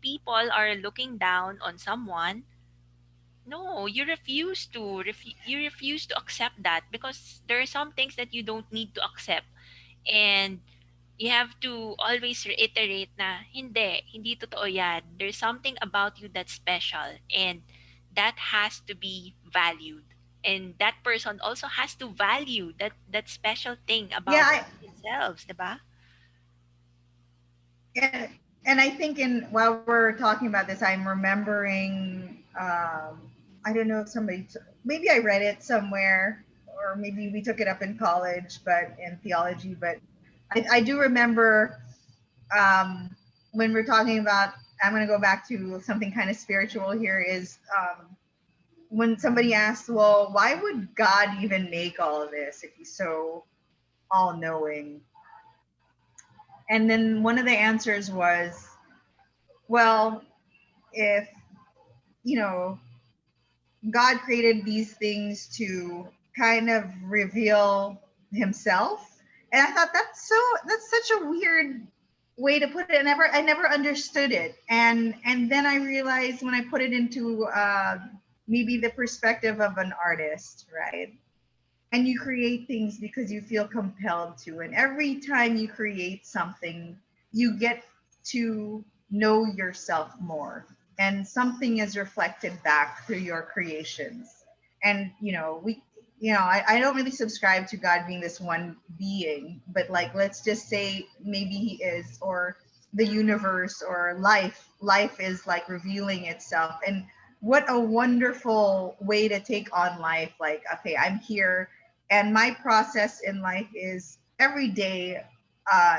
people are looking down on someone, no, you refuse to. You refuse to accept that because there are some things that you don't need to accept. And you have to always reiterate na, hindi totoo yan. There's something about you that's special and that has to be valued. And that person also has to value that special thing Yeah, about themselves, diba? and I think in while we're talking about this, I'm remembering. I don't know if maybe I read it somewhere, or maybe we took it up in college, but in theology. But I do remember um, when we're talking about. I'm going to go back to something kind of spiritual here. Is when somebody asked, "Well, why would God even make all of this if He's so all knowing?" And then one of the answers was, well, if you know God created these things to kind of reveal himself, and I thought that's such a weird way to put it. I never understood it, and then I realized when I put it into maybe the perspective of an artist, right? And you create things because you feel compelled to, and every time you create something, you get to know yourself more, and something is reflected back through your creations. And I don't really subscribe to God being this one being, but like, let's just say maybe he is, or the universe, or life is like revealing itself. And what a wonderful way to take on life. Like, okay, I'm here, and my process in life is every day,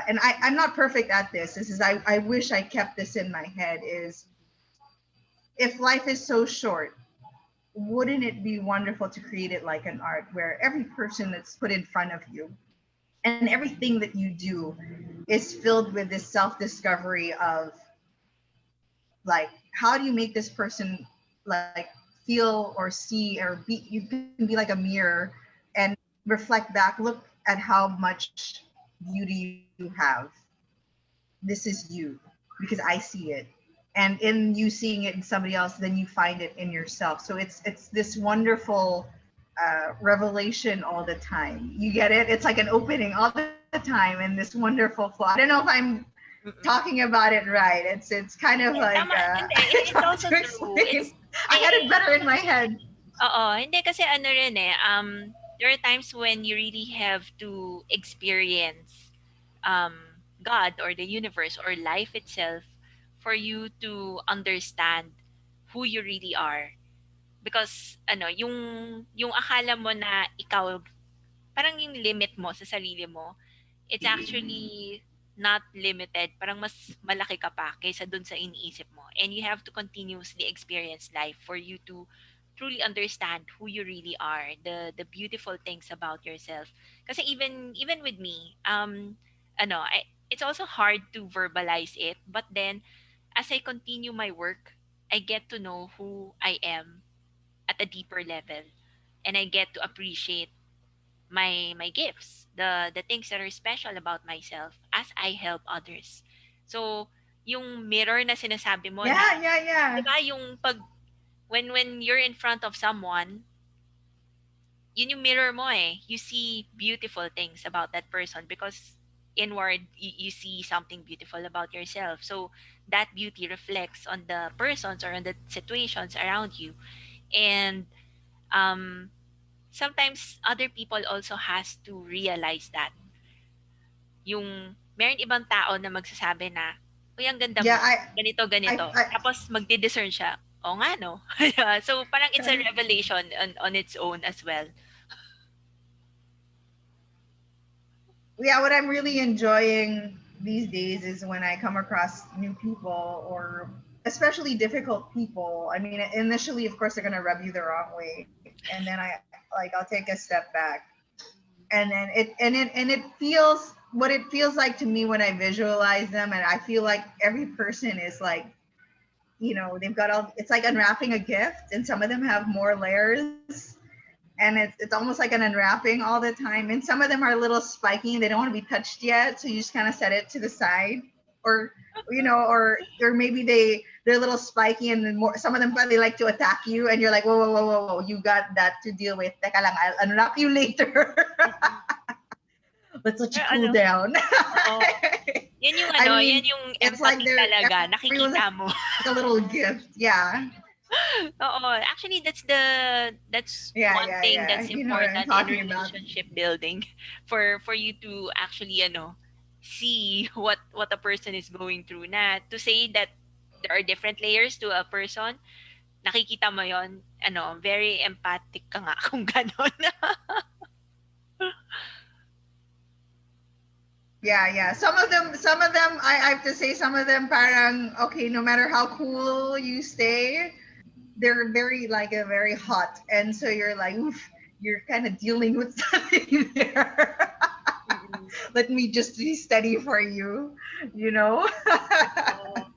and I'm not perfect at this. This is, I wish I kept this in my head, is if life is so short, wouldn't it be wonderful to create it like an art, where every person that's put in front of you And everything that you do is filled with this self discovery of like how do you make this person like feel or see or be, you can be like a mirror and reflect back, look at how much beauty you have, this is you because I see it, and in you seeing it in somebody else then you find it in yourself. So it's this wonderful revelation all the time. You get it? It's like an opening all the time and this wonderful flow. I don't know if I'm Mm-mm. talking about it right. It's kind of Hindi, like tama. Hindi, it's it's hard to also true. explain. It's, I had it better in my head. oo, hindi kasi ano rin eh, there are times when you really have to experience God or the universe or life itself for you to understand who you really are. Because ano, yung akala mo na ikaw parang yung limit mo sa sarili mo, it's actually not limited. Parang mas malaki ka pa kaysa dun sa iniisip mo. And you have to continuously experience life for you to truly understand who you really are, the beautiful things about yourself. Kasi even with me, it's also hard to verbalize it, but then as I continue my work, I get to know who I am at a deeper level, and I get to appreciate my gifts, the things that are special about myself as I help others. So, yung mirror na sinasabi mo na, Yeah, yeah, 'di yeah. ba, yung pag when you're in front of someone, yun yung mirror mo eh. You see beautiful things about that person because inward you see something beautiful about yourself. So that beauty reflects on the persons or on the situations around you. And um sometimes other people also has to realize that yung meron ibang tao na magsasabi na, "Uy, ang ganda Yeah, mo, ganito, ganito." I Tapos magdi-discern siya, "Oo nga 'no." So parang it's a revelation on its own as well. yeah, what I'm really enjoying these days is when I come across new people or especially difficult people. I mean, initially, of course, they're gonna rub you the wrong way, and then I'll take a step back, and then it feels what it feels like to me when I visualize them, and I feel like every person is like, you know, they've got all. It's like unwrapping a gift, and some of them have more layers, and it's almost like an unwrapping all the time. And some of them are a little spiky and they don't want to be touched yet, so you just kind of set it to the side, or you know, or maybe they're a little spiky and then more. Some of them probably like to attack you, and you're like, whoa, whoa, whoa, whoa, whoa, you got that to deal with. Teka lang, I'll unwrap you later. Mm. Let's let you Pero cool ano, down. oo. Yan yung I ano, yan mean, yung it's like empathy talaga, everyone's like a little nakikita mo. gift. Yeah, Oo, actually that's yeah, one yeah, thing yeah. that's You know what I'm important in talking about. relationship building for you to actually see what a person is going through, na to say that there are different layers to a person. Nakikita mo yon, very empathic ka nga kung ganon. Yeah, yeah. Some of them, I have to say, some of them, parang okay. No matter how cool you stay, they're very like a very hot, and so you're like, oof, you're kind of dealing with something there. Mm. Let me just be steady for you, you know. Oo.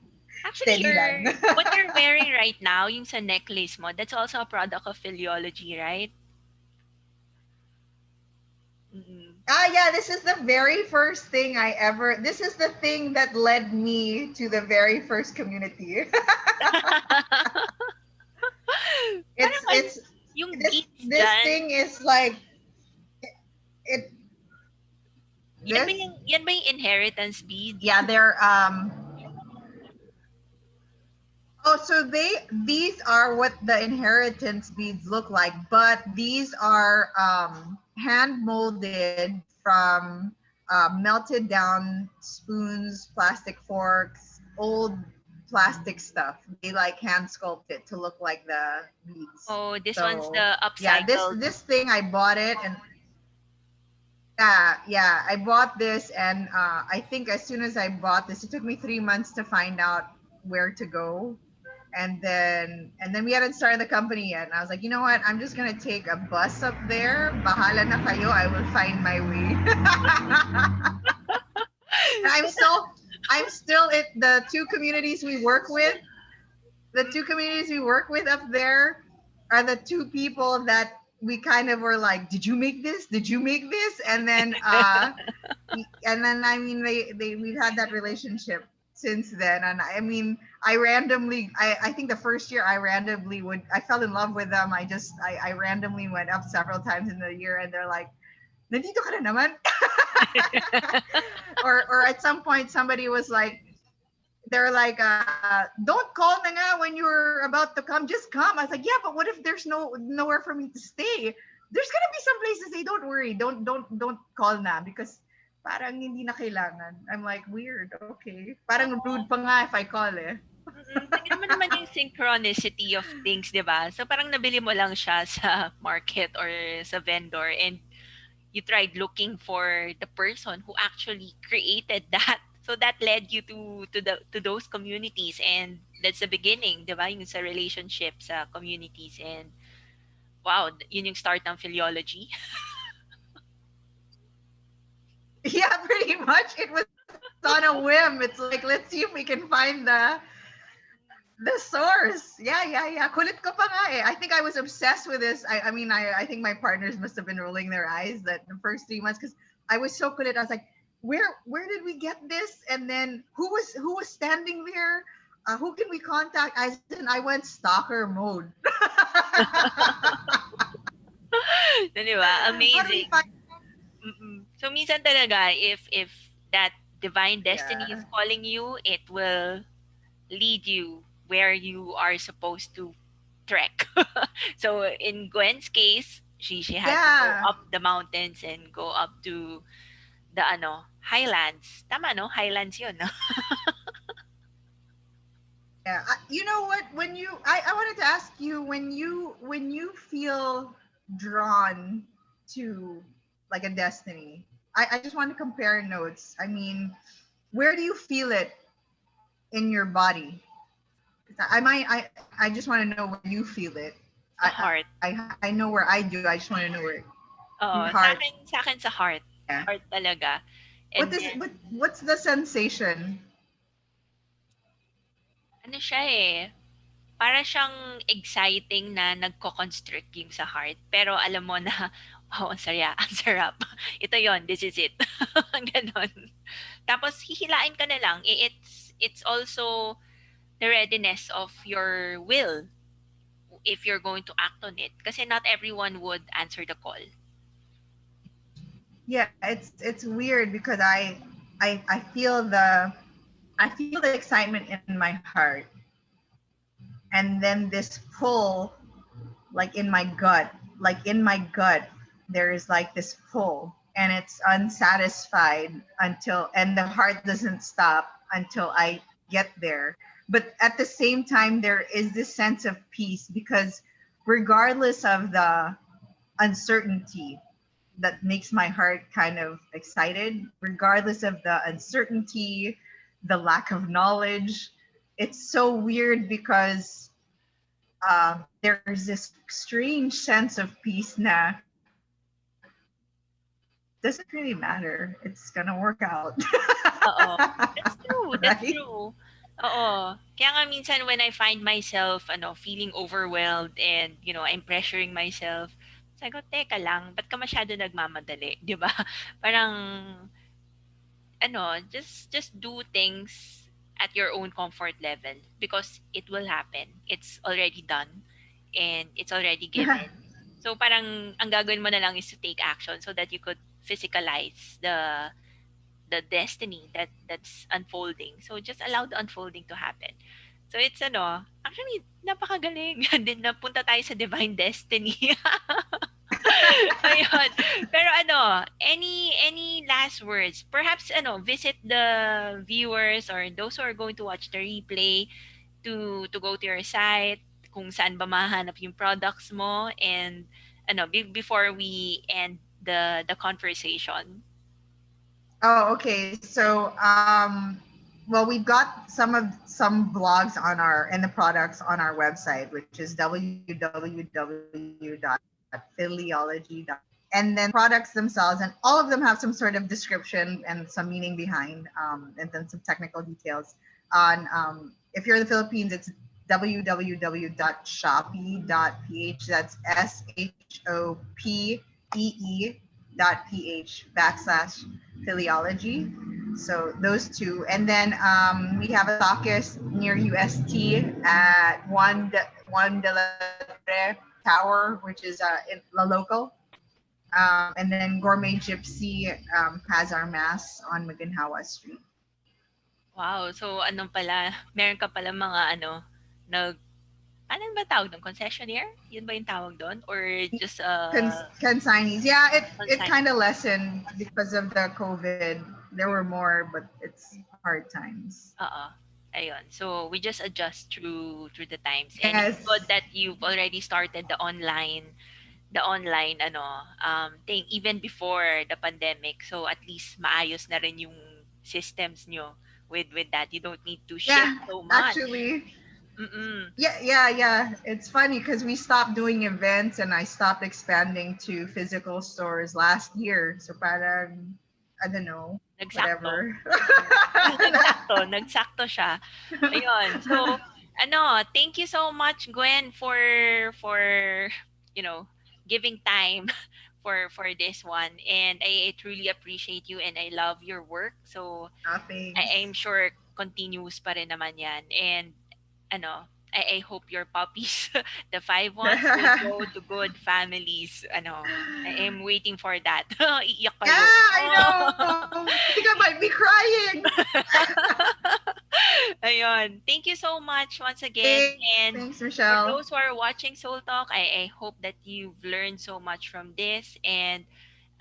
Actually, Steady lang. what you're wearing right now, yung sa necklace mo, that's also a product of Filiology, right? Mm. Ah, yeah, this is the very first thing I ever. This is the thing that led me to the very first community. Parang It's yung beads this dyan, thing is like it. This yan ba yung inheritance yeah, beads? they're oh, so these are what the inheritance beads look like, but these are hand molded from melted down spoons, plastic forks, old plastic stuff. They like hand sculpt it to look like the beads. Oh, this one's So the yeah, upcycled. this thing I bought it, and yeah, I bought this, and I think as soon as I bought this, it took me 3 months to find out where to go, And then we hadn't started the company yet. And I was like, you know what? I'm just gonna take a bus up there. Bahala na kayo. I will find my way. And I'm still at the two communities we work with. The two communities we work with up there are the two people that we kind of were like, did you make this? Did you make this? And then I mean they we've had that relationship since then. And I mean I think the first year I fell in love with them. I randomly went up several times in the year, and they're like, nandito ka na naman. Or at some point somebody was like, they're like, don't call na nga when you're about to come, just come. I was like, yeah, but what if there's nowhere for me to stay? There's gonna be some places. Say, don't worry, don't call na, because parang hindi na kailangan. I'm like, weird, okay. Parang rude Oo. pa nga if I call eh. Tignan mo naman yung synchronicity of things, 'di ba? So parang nabili mo lang siya sa market or sa vendor, and you tried looking for the person who actually created that. So that led you to those communities, and that's the beginning, 'di ba? Yung sa relationship sa communities, and wow, yun yung start ng Filiology. Yeah, pretty much. It was on a whim. It's like, let's see if we can find the source. Yeah. Kulit ko pa nga eh. I think I was obsessed with this. I think my partners must have been rolling their eyes that the first 3 months, because I was so kulit. I was like, where did we get this? And then who was standing there? Who can we contact? I went stalker mode. Di ba? How do we Amazing. find? So minsan talaga, if that divine destiny Yeah, is calling you, it will lead you where you are supposed to trek. So in Gwen's case, she had to go yeah, up the mountains and go up to the highlands. Tama no? Highlands 'yun, no? yeah. You know what? I wanted to ask you, when you feel drawn to like a destiny. I just want to compare notes. I mean, where do you feel it in your body? I just want to know where you feel it. Sa heart. I know where I do. I just want to know where Oo, your heart. sa akin sa heart. Yeah. Heart talaga. What And is then what's the sensation? ano siya eh, para siyang exciting na nagko-constrict yung sa heart. Pero alam mo na, wow, ang saya, ang sarap. Ito yon, this is it. Ganon. Tapos hihilain ka na lang. It's also the readiness of your will if you're going to act on it. Kasi not everyone would answer the call. Yeah, it's weird because I feel the excitement in my heart, and then this pull, like in my gut there is like this pull, and it's unsatisfied until, and the heart doesn't stop until I get there. But at the same time there is this sense of peace, because regardless of the uncertainty that makes my heart kind of excited, regardless of the uncertainty, the lack of knowledge, it's so weird because there's this strange sense of peace na doesn't really matter. It's gonna work out. Oo. That's true. That's Right? true. Oo. Kaya nga minsan when I find myself feeling overwhelmed and I'm pressuring myself, sabi ko, teka lang, ba't ka masyado nagmamadali? 'Di ba? Parang just do things at your own comfort level because it will happen. It's already done and it's already Yeah. given. So parang ang gagawin mo na lang is to take action so that you could physicalize the destiny that's unfolding. So just allow the unfolding to happen. So it's actually napakagaling. Din napunta tayo sa divine destiny. Ayun. Pero any last words? Perhaps visit the viewers or those who are going to watch the replay to go to your site, kung saan ba mahanap yung products mo, and before we end the conversation. Oh, okay. So well, we've got some blogs on our and the products on our website, which is www.FiIliology.com. And then the products themselves, and all of them have some sort of description and some meaning behind, and then some technical details. On if you're in the Philippines, it's www.shopee.ph. That's shopee.ph /Filiology. So those two, and then we have a stockist near UST at one de la Torre Tower, which is in La Local. And then Gourmet Gypsy has our mass on Maginhawa Street. Wow. So, anong pala, meron ka pala mga nag, ano ba tawag doon? Concessionaire? Yun ba yung tawag doon? Or just Consignees. Yeah, it consign? kind of lessened because of the COVID. There were more, but it's hard times. Oo. Ayun. So, we just adjust through the times. And it's Yes. good that you've already started the online thing even before the pandemic. So, at least maayos na rin yung systems nyo with that. You don't need to shift Yeah, so much. actually, Mm-mm. yeah. It's funny because we stopped doing events and I stopped expanding to physical stores last year. So parang, I don't know, Nagsakto. whatever. Nagsakto siya. Ayun. So, thank you so much, Gwen, for you know, giving time for this one. And I truly appreciate you and I love your work. So, I'm Thanks. sure continuous pa rin naman yan. And I hope your puppies, the five ones, will Yeah, go to good families. I am waiting for that. Iiyak kayo. I Oh. know. I think I might be crying. Ayun. Thank you so much once again. And Thanks, for Michelle. those who are watching Soul Talk, I hope that you've learned so much from this. And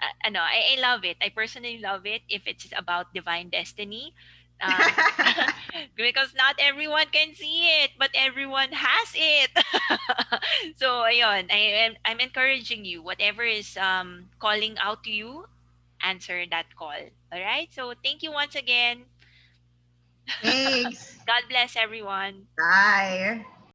I love it. I personally love it if it's about divine destiny. Um, because not everyone can see it, but everyone has it. So, ayun, I'm encouraging you. Whatever is calling out to you, answer that call. All right? So, thank you once again. Thanks. God bless everyone. Bye.